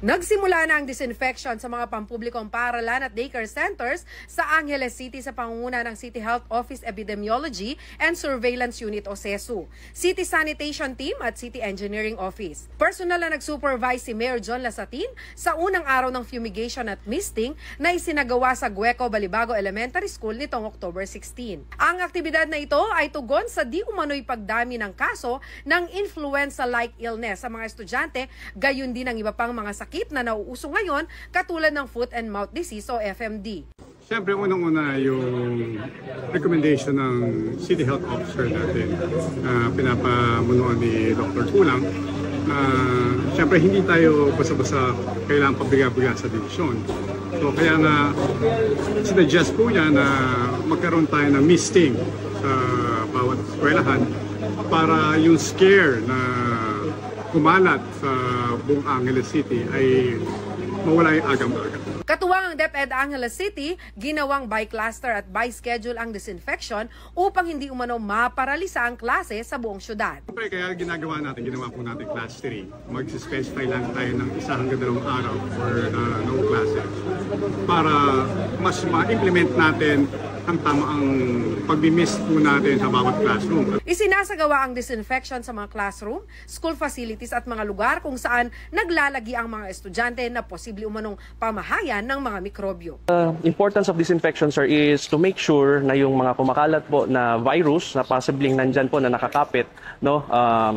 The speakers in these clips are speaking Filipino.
Nagsimula na ang disinfection sa mga pampublikong paaralan at daycare centers sa Angeles City sa pangunguna ng City Health Office Epidemiology and Surveillance Unit o CESU, City Sanitation Team at City Engineering Office. Personal na nag-supervise si Mayor John Lasatin sa unang araw ng fumigation at misting na isinagawa sa Gueco Balibago Elementary School nitong October 16. Ang aktibidad na ito ay tugon sa di umano'y pagdami ng kaso ng influenza-like illness sa mga estudyante, gayon din ang iba pang mga sakit na nauuso ngayon katulad ng foot and mouth disease o FMD. Siyempre, unang-una yung recommendation ng City Health Officer natin na pinapamunuan ni Dr. Kulang. Siyempre, hindi tayo basta-basta kailangan pabiga-biga sa division. So, kaya na sinuggest po niya na magkaroon tayo ng misting sa bawat eskwelahan para yung scare na kumalat sa buong Angeles City ay mawala yung agam-agam. Katuwang ang DepEd Angeles City, ginawang by cluster at by schedule ang disinfection upang hindi umano maparalisa ang klase sa buong syudad. Kaya ginawa po natin class 3. Mag-specify lang tayo ng 1 hanggang 2 araw for no klase para mas ma-implement natin ang tamaang pag-miss po natin sa bawat classroom. Isinasagawa ang disinfection sa mga classroom, school facilities at mga lugar kung saan naglalagi ang mga estudyante na posible umanong pamahayan ng mga mikrobyo. Importance of disinfection, sir, is to make sure na yung mga kumakalat po na virus na possibly nandyan po na nakakapit, no?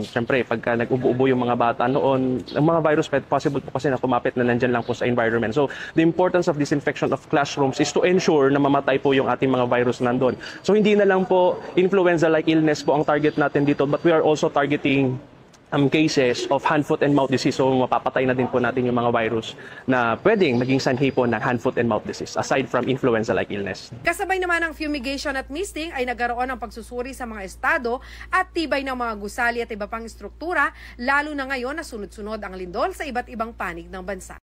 Siyempre, pagka nag-ubo-ubo yung mga bata noon, ang mga virus possible po kasi na kumapit na nandyan lang po sa environment. So, the importance of disinfection of classrooms is to ensure na mamatay po yung ating mga virus nandun. So hindi na lang po influenza-like illness po ang target natin dito, but we are also targeting cases of hand, foot, and mouth disease. So mapapatay na din po natin yung mga virus na pwedeng maging sanhi po ng hand, foot, and mouth disease aside from influenza-like illness. Kasabay naman ng fumigation at misting ay nagkaroon ng pagsusuri sa mga estado at tibay ng mga gusali at iba pang struktura, lalo na ngayon na sunod-sunod ang lindol sa iba't ibang panig ng bansa.